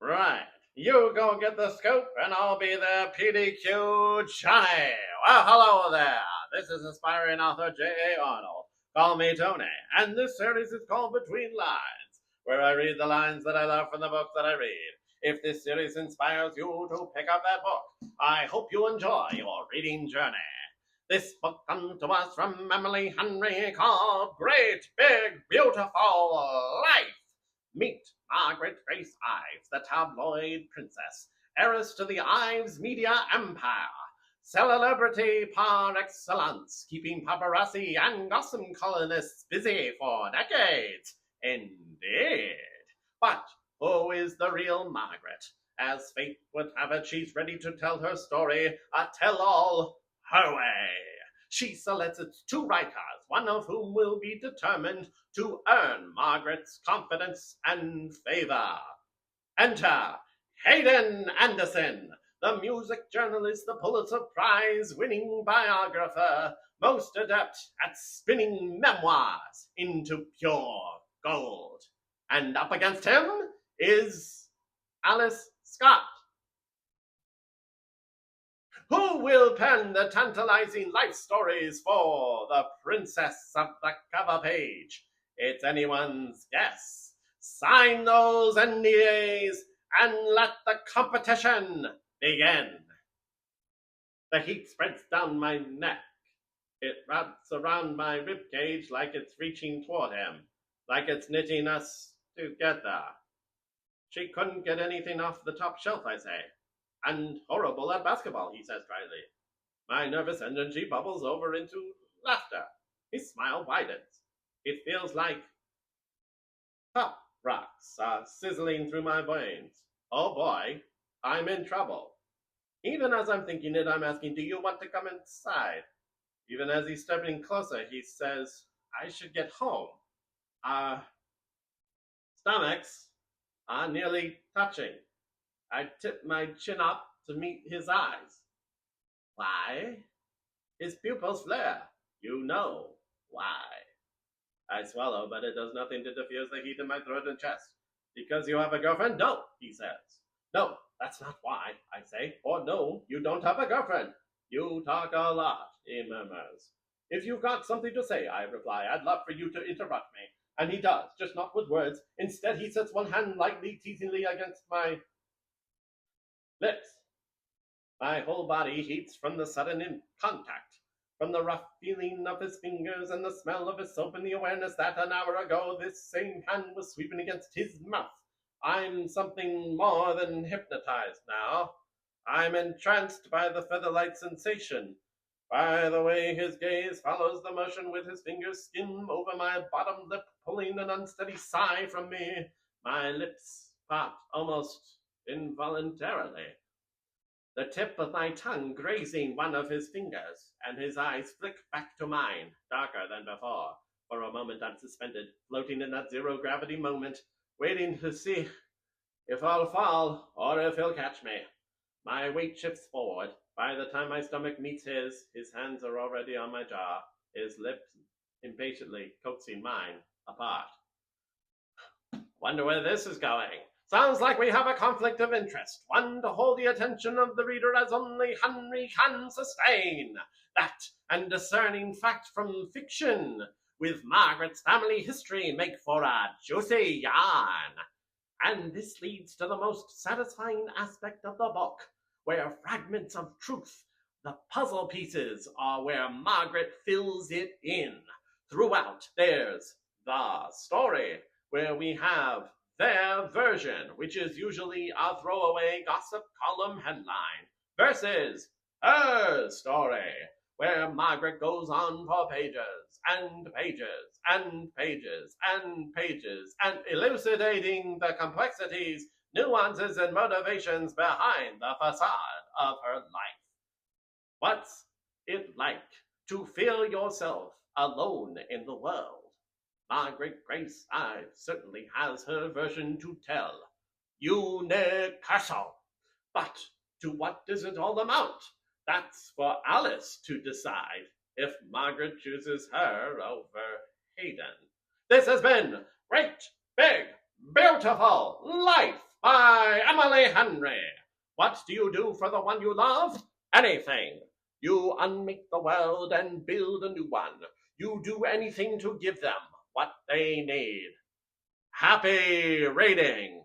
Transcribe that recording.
Right. You go get the scoop, and I'll be there, PDQ Johnny. Well, hello there. This is aspiring author J.A. Arnold. Call me Tony. And this series is called Between Lines, where I read the lines that I love from the books that I read. If this series inspires you to pick up that book, I hope you enjoy your reading journey. This book comes to us from Emily Henry called Great Big Beautiful Life. Meet Margaret Grace Ives, the tabloid princess, heiress to the Ives media empire, celebrity par excellence, keeping paparazzi and gossip columnists busy for decades. Indeed. But who is the real Margaret? As fate would have it, she's ready to tell her story, a tell-all, her way. She solicits two writers, one of whom will be determined to earn Margaret's confidence and favor. Enter Hayden Anderson, the music journalist, the Pulitzer Prize-winning biographer, most adept at spinning memoirs into pure gold. And up against him is Alice Scott, who will pen the tantalizing life stories for the princess of the cover page. It's anyone's guess. Sign those NDAs and let the competition begin. The heat spreads down my neck. It wraps around my ribcage like it's reaching toward him, like it's knitting us together. She couldn't get anything off the top shelf, I say. And horrible at basketball, he says dryly. My nervous energy bubbles over into laughter. His smile widens. It feels like pop rocks are sizzling through my veins. Oh boy, I'm in trouble. Even as I'm thinking it, I'm asking, do you want to come inside? Even as he's stepping closer, he says, I should get home. Our stomachs are nearly touching. I tip my chin up to meet his eyes. Why? His pupils flare. You know why. I swallow, but it does nothing to diffuse the heat in my throat and chest. Because you have a girlfriend? No, he says. No, that's not why, I say. Or no, you don't have a girlfriend. You talk a lot, he murmurs. If you've got something to say, I reply, I'd love for you to interrupt me. And he does, just not with words. Instead, he sets one hand lightly, teasingly against my lips. My whole body heats from the sudden contact, from the rough feeling of his fingers and the smell of his soap and the awareness that an hour ago this same hand was sweeping against his mouth. I'm something more than hypnotized now. I'm entranced by the feather-light sensation, by the way his gaze follows the motion with his fingers skim over my bottom lip, pulling an unsteady sigh from me. My lips part almost involuntarily, the tip of my tongue grazing one of his fingers, and his eyes flick back to mine, darker than before. For a moment I'm suspended, floating in that zero-gravity moment, waiting to see if I'll fall or if he'll catch me. My weight shifts forward. By the time my stomach meets his hands are already on my jaw, his lips impatiently coaxing mine apart. Wonder where this is going. Sounds like we have a conflict of interest, one to hold the attention of the reader as only Henry can sustain. That and discerning fact from fiction, with Margaret's family history, make for a juicy yarn. And this leads to the most satisfying aspect of the book, where fragments of truth, the puzzle pieces, are where Margaret fills it in. Throughout, there's the story, where we have their version, which is usually a throwaway gossip column headline, versus her story, where Margaret goes on for pages and pages and pages and pages, and elucidating the complexities, nuances, and motivations behind the facade of her life. What's it like to feel yourself alone in the world? Margaret Grace Ives certainly has her version to tell. Universal. But to what does it all amount? That's for Alice to decide, if Margaret chooses her over Hayden. This has been Great Big Beautiful Life by Emily Henry. What do you do for the one you love? Anything. You unmake the world and build a new one. You do anything to give them what they need. Happy reading!